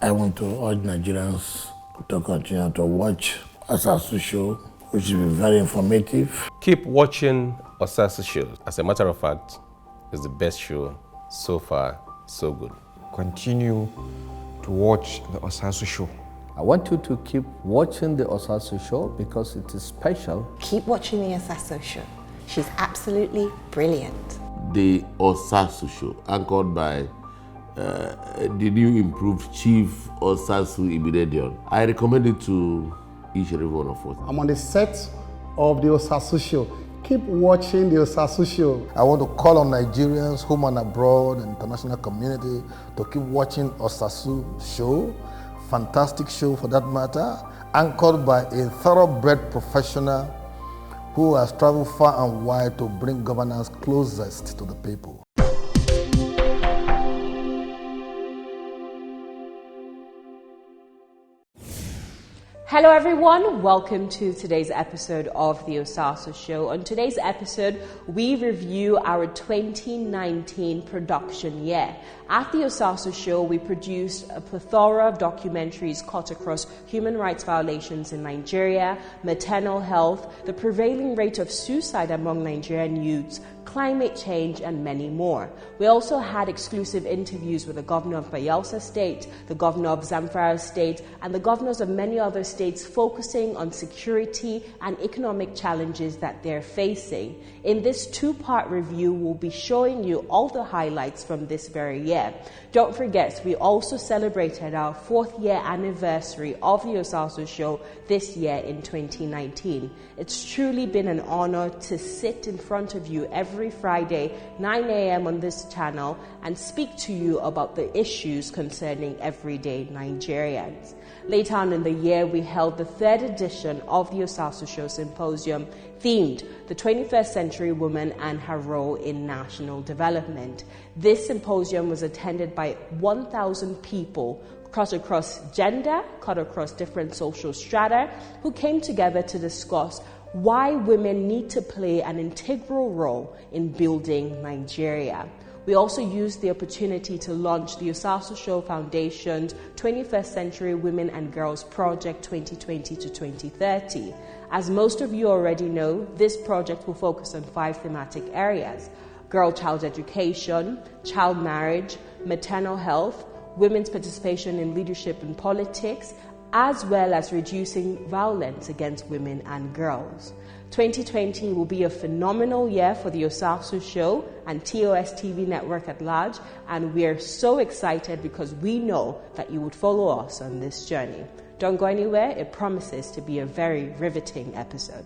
I want to urge Nigerians to continue to watch Osasu show, which will be very informative. Keep watching Osasu shows. As a matter of fact, it's the best show so far, so good. Continue to watch the Osasu show. I want you to keep watching the Osasu show because it is special. Keep watching the Osasu show. She's absolutely brilliant. The Osasu show, anchored by the new improved Chief Osasu Ibidedion. I recommend it to each and every one of us. I'm on the set of the Osasu show. Keep watching the Osasu show. I want to call on Nigerians, home and abroad, and international community to keep watching Osasu show. Fantastic show for that matter, anchored by a thoroughbred professional who has traveled far and wide to bring governance closest to the people. Hello everyone, welcome to today's episode of the Osasu Show. On today's episode, we review our 2019 production year. At the Osasu Show, we produced a plethora of documentaries cut across human rights violations in Nigeria, maternal health, the prevailing rate of suicide among Nigerian youths, climate change, and many more. We also had exclusive interviews with the governor of Bayelsa State, the governor of Zamfara State, and the governors of many other states focusing on security and economic challenges that they're facing. In this two-part review, we'll be showing you all the highlights from this very year. Don't forget, we also celebrated our 4th year anniversary of the Osasu Show this year in 2019. It's truly been an honor to sit in front of you every Friday, 9 a.m. on this channel and speak to you about the issues concerning everyday Nigerians. Later on in the year, we held the 3rd edition of the Osasu Show Symposium themed the 21st Century Woman and Her Role in National Development. This symposium was attended by 1,000 people cut across gender, cut across different social strata, who came together to discuss why women need to play an integral role in building Nigeria. We also used the opportunity to launch the Osasu Show Foundation's 21st Century Women and Girls Project 2020 to 2030. As most of you already know, this project will focus on 5 thematic areas: girl-child education, child marriage, maternal health, women's participation in leadership and politics, as well as reducing violence against women and girls. 2020 will be a phenomenal year for the Osasu Show and TOS TV network at large, and we are so excited because we know that you would follow us on this journey. Don't go anywhere, it promises to be a very riveting episode.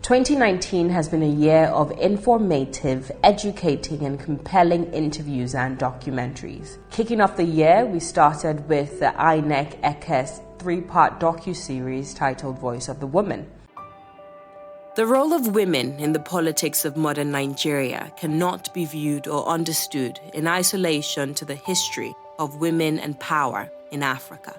2019 has been a year of informative, educating, and compelling interviews and documentaries. Kicking off the year, we started with the INEC ECAS 3-part docu-series titled Voice of the Woman. The role of women in the politics of modern Nigeria cannot be viewed or understood in isolation to the history of women and power in Africa.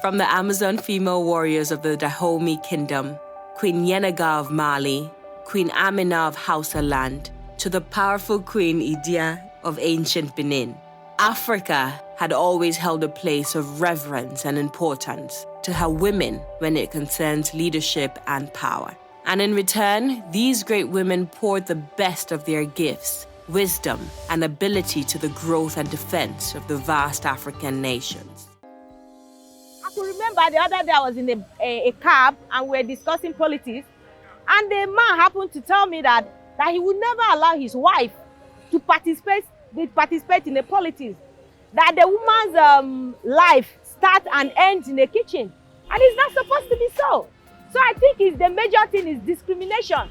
From the Amazon female warriors of the Dahomey Kingdom, Queen Yenaga of Mali, Queen Amina of Hausa land, to the powerful Queen Idia of ancient Benin, Africa had always held a place of reverence and importance to her women when it concerns leadership and power. And in return, these great women poured the best of their gifts, wisdom, and ability to the growth and defense of the vast African nations. I could remember the other day I was in a cab and we were discussing politics, and the man happened to tell me that he would never allow his wife to participate participate in the politics. That the woman's life starts and ends in the kitchen. And it's not supposed to be so. So I think the major thing is discrimination.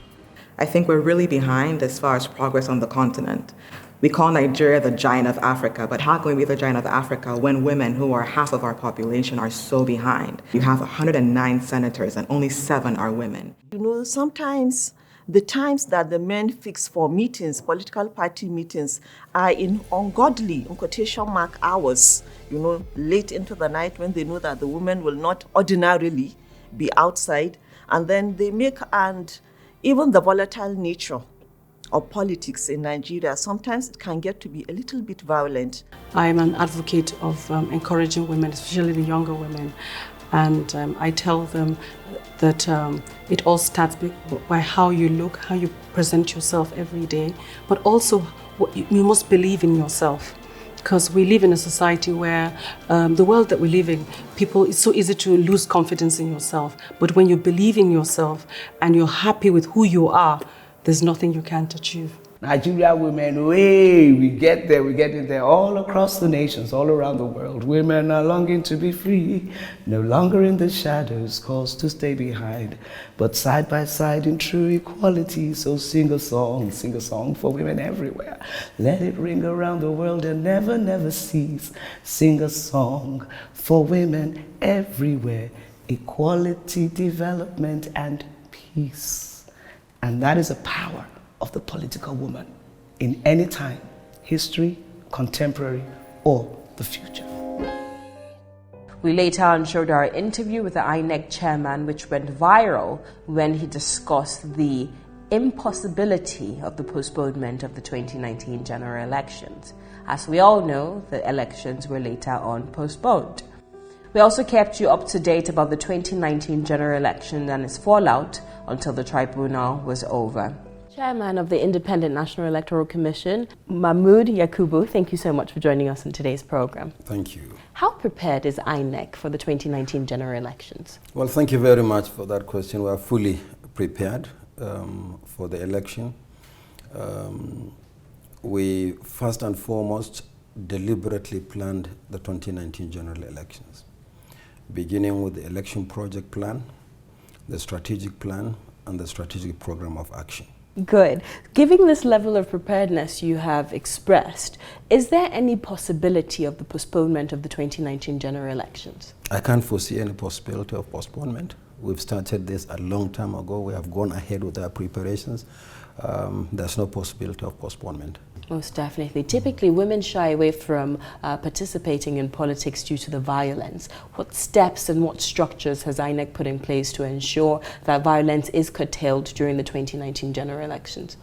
I think we're really behind as far as progress on the continent. We call Nigeria the giant of Africa, but how can we be the giant of Africa when women, who are half of our population, are so behind? You have 109 senators and only 7 are women. You know, sometimes the times that the men fix for meetings, political party meetings, are in ungodly, in quotation mark, hours, you know, late into the night when they know that the women will not ordinarily be outside, and then they make, and even the volatile nature of politics in Nigeria, sometimes it can get to be a little bit violent. I'm an advocate of encouraging women, especially the younger women, and I tell them that it all starts by how you look, how you present yourself every day, but also you must believe in yourself. Because we live in a society where the world that we live in, it's so easy to lose confidence in yourself. But when you believe in yourself and you're happy with who you are, there's nothing you can't achieve. Nigeria women, we get there all across the nations, all around the world. Women are longing to be free, no longer in the shadows, caused to stay behind, but side by side in true equality. So sing a song for women everywhere. Let it ring around the world and never, never cease. Sing a song for women everywhere. Equality, development, and peace. And that is a power of the political woman in any time, history, contemporary, or the future. We later on showed our interview with the INEC chairman, which went viral when he discussed the impossibility of the postponement of the 2019 general elections. As we all know, the elections were later on postponed. We also kept you up to date about the 2019 general election and its fallout until the tribunal was over. Chairman of the Independent National Electoral Commission, Mahmood Yakubu, thank you so much for joining us in today's program. Thank you. How prepared is INEC for the 2019 general elections? Well, thank you very much for that question. We are fully prepared for the election. We first and foremost deliberately planned the 2019 general elections, beginning with the election project plan, the strategic plan, and the strategic program of action. Good. Given this level of preparedness you have expressed, is there any possibility of the postponement of the 2019 general elections? I can't foresee any possibility of postponement. We've started this a long time ago. We have gone ahead with our preparations. There's no possibility of postponement. Most definitely. Typically, women shy away from participating in politics due to the violence. What steps and what structures has INEC put in place to ensure that violence is curtailed during the 2019 general elections?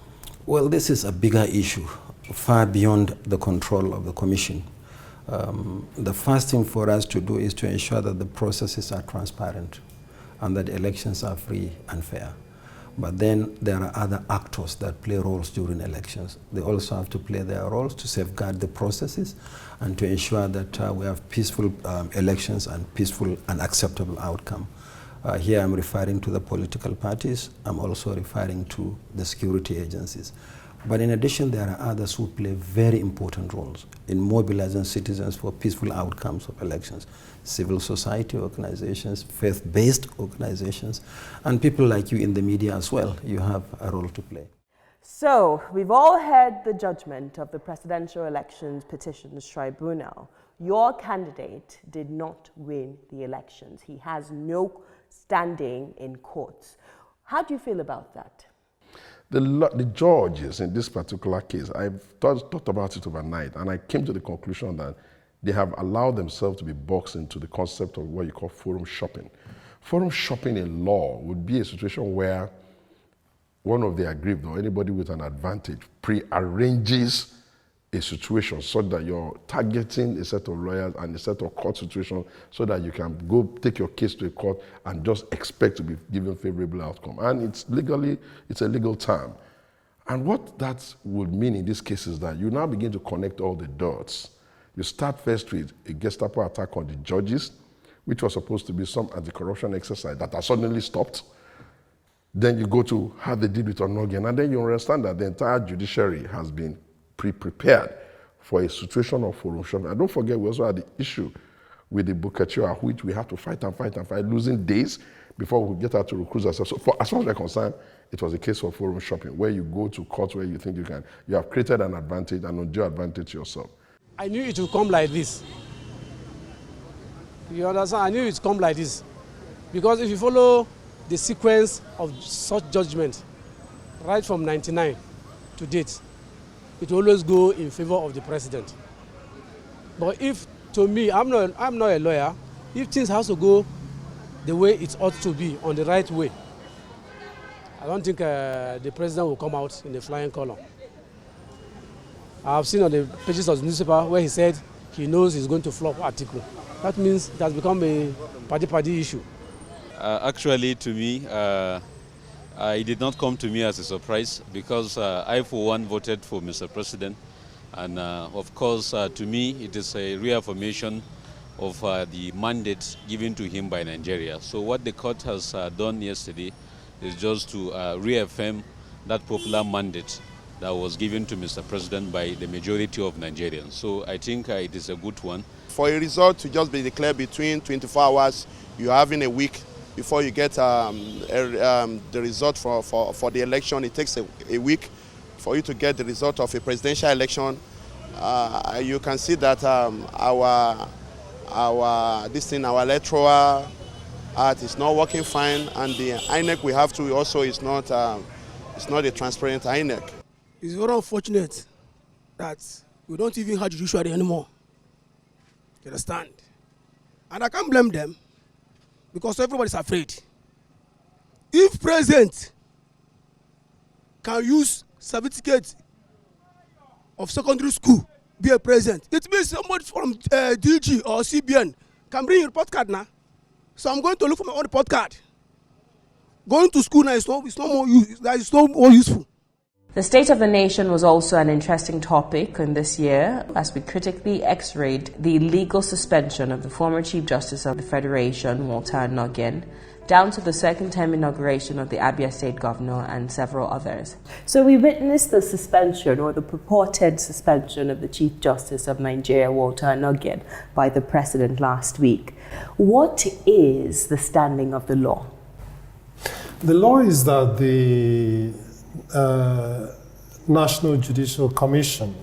Well, this is a bigger issue, far beyond the control of the Commission. The first thing for us to do is to ensure that the processes are transparent and that elections are free and fair. But then there are other actors that play roles during elections. They also have to play their roles to safeguard the processes and to ensure that we have peaceful elections and peaceful and acceptable outcome. Here I'm referring to the political parties. I'm also referring to the security agencies. But in addition, there are others who play very important roles in mobilizing citizens for peaceful outcomes of elections. Civil society organizations, faith-based organizations, and people like you in the media as well. You have a role to play. So, we've all heard the judgment of the Presidential Elections Petitions Tribunal. Your candidate did not win the elections. He has no standing in courts. How do you feel about that? The judges in this particular case, I've thought about it overnight, and I came to the conclusion that they have allowed themselves to be boxed into the concept of what you call forum shopping. Forum shopping in law would be a situation where one of the aggrieved or anybody with an advantage pre-arranges a situation so that you're targeting a set of lawyers and a set of court situations so that you can go take your case to a court and just expect to be given favorable outcome. And it's a legal term. And what that would mean in this case is that you now begin to connect all the dots. You start first with a Gestapo attack on the judges, which was supposed to be some anti-corruption exercise that has suddenly stopped. Then you go to how they did with Onogian, and then you understand that the entire judiciary has been pre-prepared for a situation of forum shopping. And don't forget, we also had the issue with the Bukachua, which we had to fight, losing days before we get out to recruit ourselves. So as far as we're concerned, it was a case of forum shopping, where you go to court where you think you have created an advantage and undue advantage yourself. I knew it would come like this. You understand? I knew it would come like this. Because if you follow the sequence of such judgment, right from 99 to date, it will always go in favor of the president. But if, to me, I'm not a lawyer, if things have to go the way it ought to be, on the right way, I don't think the president will come out in a flying color. I've seen on the pages of the newspaper where he said he knows he's going to flop article. That means it has become a party issue. Actually, to me, it did not come to me as a surprise, because I, for one, voted for Mr. President. And of course, to me, it is a reaffirmation of the mandate given to him by Nigeria. So what the court has done yesterday is just to reaffirm that popular mandate that was given to Mr. President by the majority of Nigerians. So I think it is a good one. For a result to just be declared between 24 hours, you're having a week before you get the result for the election. It takes a week for you to get the result of a presidential election. You can see that our electoral act is not working fine, and the INEC we have to also is not a transparent INEC. It's very unfortunate that we don't even have judiciary anymore. You understand? And I can't blame them, because everybody's afraid. If president can use certificate of secondary school, be a president, it means somebody from DG or CBN can bring your report card now. So I'm going to look for my own report card. Going to school now is no more useful. The state of the nation was also an interesting topic in this year, as we critically x-rayed the illegal suspension of the former Chief Justice of the Federation, Walter Onnoghen, down to the second-term inauguration of the Abia State Governor and several others. So we witnessed the suspension, or the purported suspension, of the Chief Justice of Nigeria, Walter Onnoghen, by the President last week. What is the standing of the law? The law is that the National Judicial Commission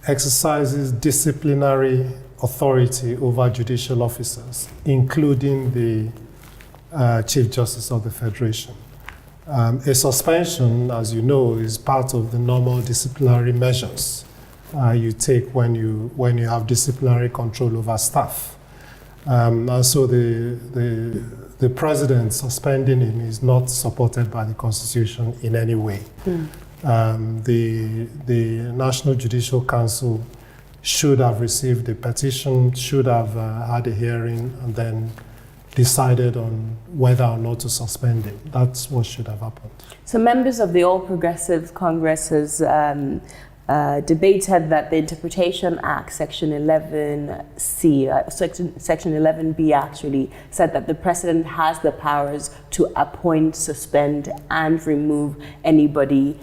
exercises disciplinary authority over judicial officers, including the Chief Justice of the Federation. A suspension, as you know, is part of the normal disciplinary measures you take when you have disciplinary control over staff. And so the president suspending him is not supported by the Constitution in any way. The National Judicial Council should have received the petition, should have had a hearing, and then decided on whether or not to suspend him. That's what should have happened. So members of the All Progressives Congress has debated that the Interpretation Act, Section 11C, Section 11B actually, said that the President has the powers to appoint, suspend, and remove anybody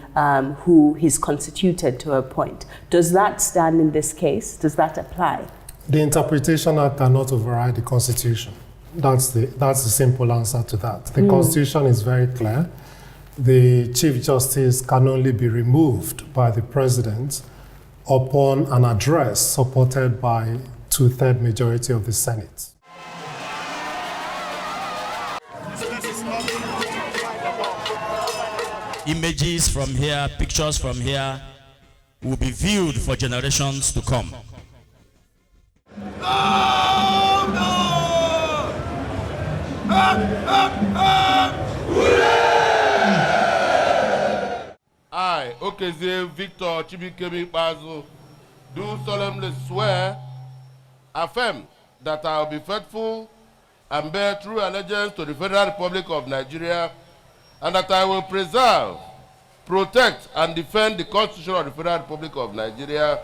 who he's constituted to appoint. Does that stand in this case? Does that apply? The Interpretation Act cannot override the Constitution. That's the simple answer to that. The Constitution is very clear. The Chief Justice can only be removed by the President upon an address supported by 2/3 majority of the Senate. Images from here, pictures from here will be viewed for generations to come. I, Okezie Victor Chibikemi Bazu, do solemnly swear, affirm that I will be faithful and bear true allegiance to the Federal Republic of Nigeria, and that I will preserve, protect, and defend the Constitution of the Federal Republic of Nigeria.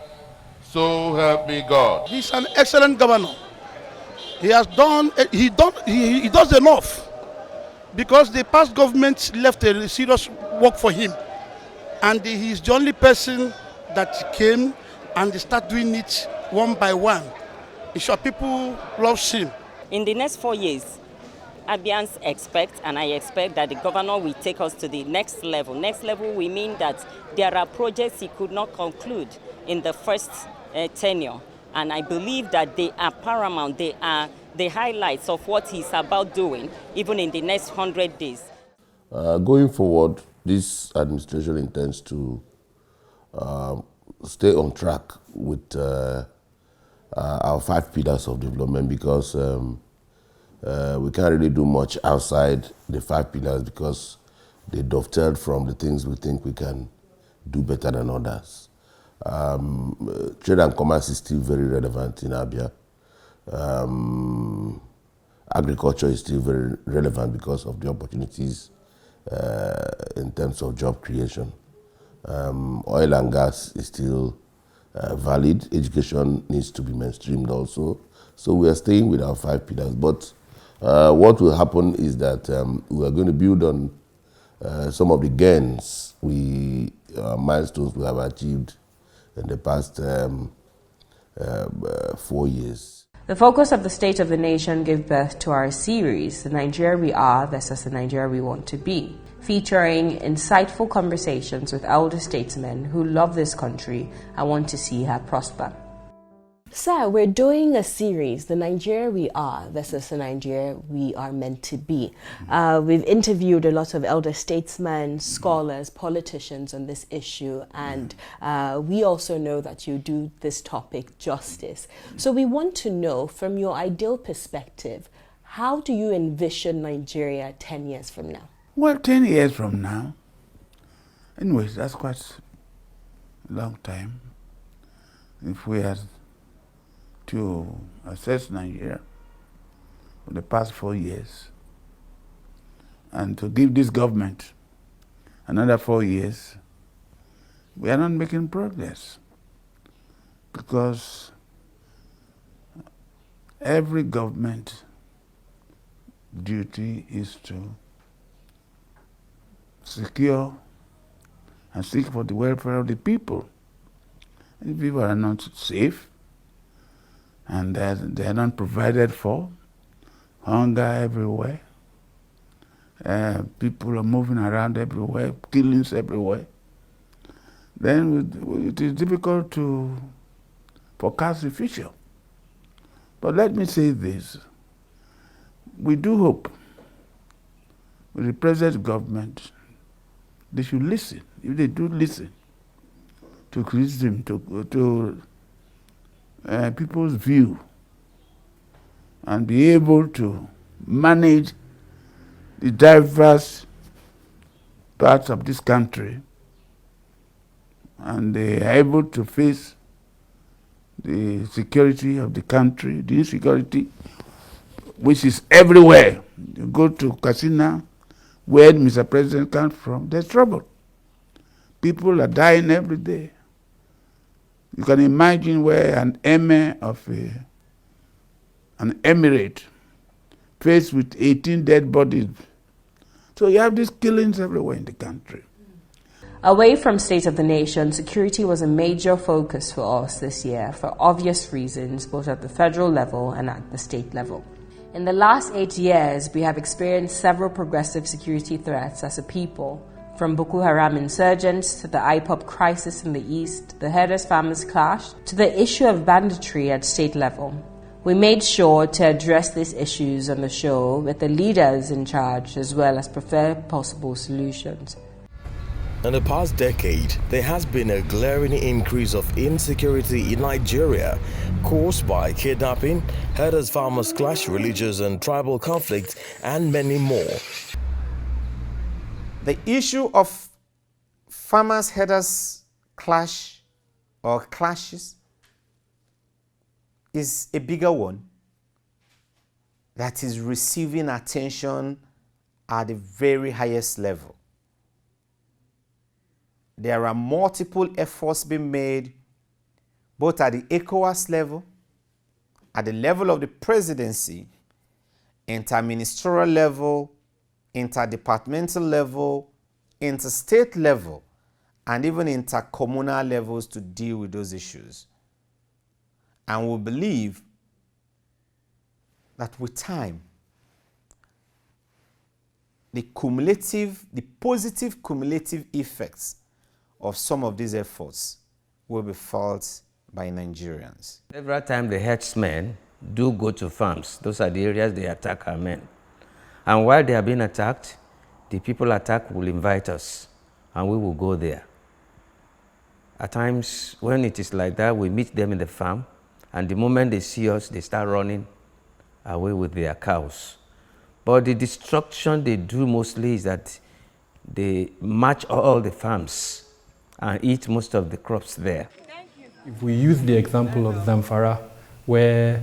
So help me God. He's an excellent governor. He has done, he does enough, because the past government left a serious work for him. And he is the only person that came and they start doing it one by one. In short, people love him. In the next 4 years, Abians expect, and I expect, that the governor will take us to the next level. Next level, we mean that there are projects he could not conclude in the first tenure. And I believe that they are paramount. They are the highlights of what he's about doing, even in the next 100 days. Going forward, this administration intends to stay on track with our 5 pillars of development, because we can't really do much outside the 5 pillars, because they dovetail from the things we think we can do better than others. Trade and commerce is still very relevant in Abia. Agriculture is still very relevant because of the opportunities in terms of job creation. Oil and gas is still valid. Education needs to be mainstreamed also. So we are staying with our 5 pillars. But what will happen is that we are going to build on some of the gains, milestones we have achieved in the past 4 years. The focus of the State of the Nation gave birth to our series, The Nigeria We Are versus the Nigeria We Want to Be, featuring insightful conversations with elder statesmen who love this country and want to see her prosper. Sir, we're doing a series, The Nigeria We Are versus the Nigeria We Are Meant to Be. We've interviewed a lot of elder statesmen, scholars, politicians on this issue, and we also know that you do this topic justice. So we want to know, from your ideal perspective, how do you envision Nigeria 10 years from now? Well, 10 years from now, anyways, that's quite a long time. If we had to assess Nigeria for the past 4 years and to give this government another 4 years, we are not making progress, because every government duty is to secure and seek for the welfare of the people. If people are not safe, and they are not provided for, hunger everywhere, people are moving around everywhere, killings everywhere, then it is difficult to forecast the future. But let me say this, we do hope with the present government, they should listen. If they do listen to criticism, to people's view, and be able to manage the diverse parts of this country, and they are able to face the security of the country, the insecurity, which is everywhere. You go to Katsina, where Mr. President comes from, there's trouble. People are dying every day. You can imagine where an emir of an emirate faced with 18 dead bodies. So you have these killings everywhere in the country. Away from State of the Nation, security was a major focus for us this year for obvious reasons, both at the federal level and at the state level. In the last 8 years, we have experienced several progressive security threats as a people, from Boko Haram insurgents to the IPOP crisis in the east, the herders-farmers clash, to the issue of banditry at state level. We made sure to address these issues on the show with the leaders in charge, as well as prefer possible solutions. In the past decade, there has been a glaring increase of insecurity in Nigeria, caused by kidnapping, herders-farmers clash, religious and tribal conflicts, and many more. The issue of farmers-herders clash or clashes is a bigger one that is receiving attention at the very highest level. There are multiple efforts being made, both at the ECOWAS level, at the level of the presidency, interministerial level, interdepartmental level, interstate level, and even intercommunal levels to deal with those issues. And we believe that with time, the positive cumulative effects of some of these efforts will be felt by Nigerians. Every time the herdsmen do go to farms, those are the areas they attack our men. And while they are being attacked, the people attacked will invite us, and we will go there. At times, when it is like that, we meet them in the farm, and the moment they see us, they start running away with their cows. But the destruction they do mostly is that they march all the farms and eat most of the crops there. If we use the example of Zamfara, where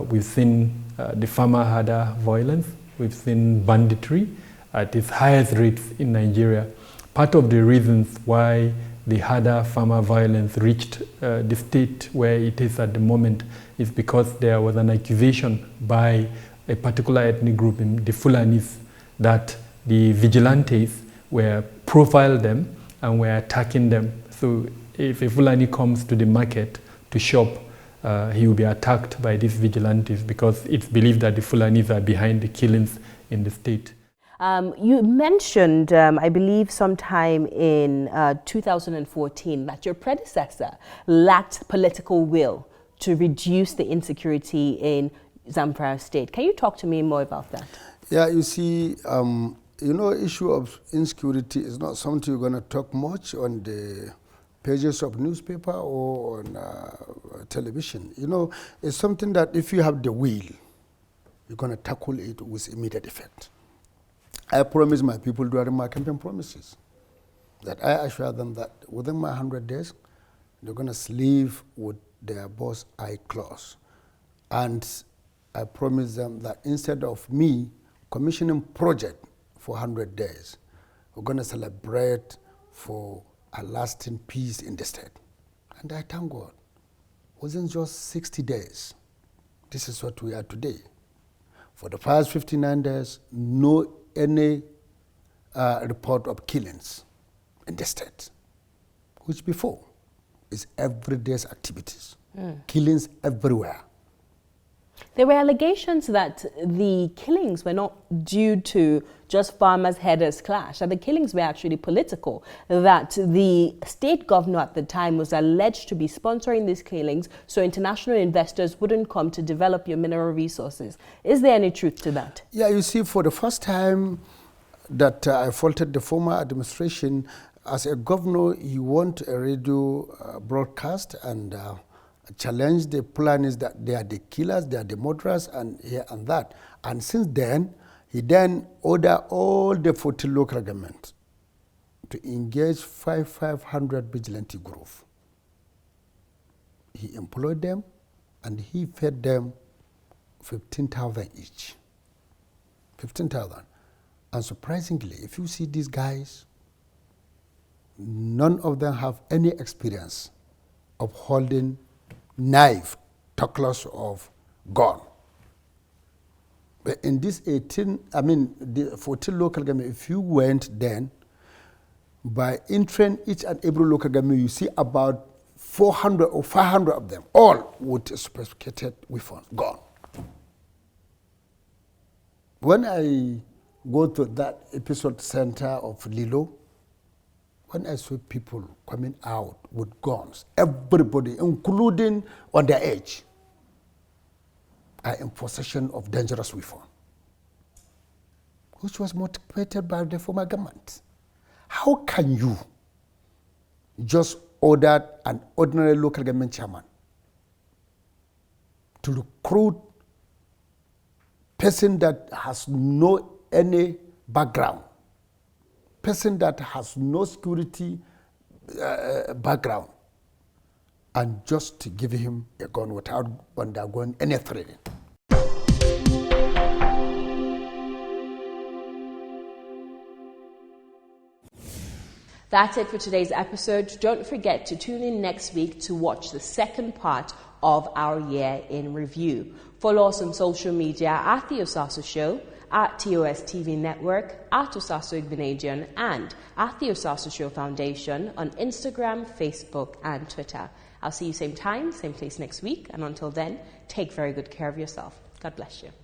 we've seen the farmer-herder violence, we've seen banditry at its highest rates in Nigeria. Part of the reasons why the herder-farmer violence reached the state where it is at the moment is because there was an accusation by a particular ethnic group in the Fulanis that the vigilantes were profiled them and were attacking them. So if a Fulani comes to the market to shop, he will be attacked by these vigilantes because it's believed that the Fulanis are behind the killings in the state. You mentioned, I believe sometime in 2014, that your predecessor lacked political will to reduce the insecurity in Zamfara State. Can you talk to me more about that? Yeah, you see, issue of insecurity is not something you're going to talk much on the pages of newspaper or on television. It's something that if you have the will, you're going to tackle it with immediate effect. I promised my people during my campaign promises that I assure them that within my 100 days, they're going to sleep with their boss eye closed. And I promised them that instead of me commissioning project for 100 days, we're going to celebrate for a lasting peace in the state. And I thank God. Within just 60 days, this is what we are today. For the past 59 days, no any report of killings in the state, which before is everyday's activities, killings everywhere. There were allegations that the killings were not due to just farmers-herders clash, that the killings were actually political, that the state governor at the time was alleged to be sponsoring these killings so international investors wouldn't come to develop your mineral resources. Is there any truth to that? Yeah, you see, for the first time that I faulted the former administration, as a governor, you want a radio broadcast and challenge the planners that they are the killers, they are the murderers, and here and that. And since then, he then ordered all the 40 local governments to engage 500 vigilante groups. He employed them and he fed them 15,000 each. 15,000. And surprisingly, if you see these guys, none of them have any experience of holding knife, talkless of gun. But in this the 14 local government, if you went then, by entering each and every local government, you see about 400 or 500 of them, all with a sophisticated weapon, gun. When I go to that episode center of Lilo, when I saw people coming out with guns, everybody, including on their age, are in possession of dangerous weapon, which was motivated by the former government. How can you just order an ordinary local government chairman to recruit person that has no any background, person that has no security background, and just to give him a gun without undergoing any training? That's it for today's episode. Don't forget to tune in next week to watch the second part of our year in review. Follow us on social media at The Osasu Show, at TOS TV Network, at Osasu Igbinadian, and at The Osasu Show Foundation on Instagram, Facebook, and Twitter. I'll see you same time, same place next week. And until then, take very good care of yourself. God bless you.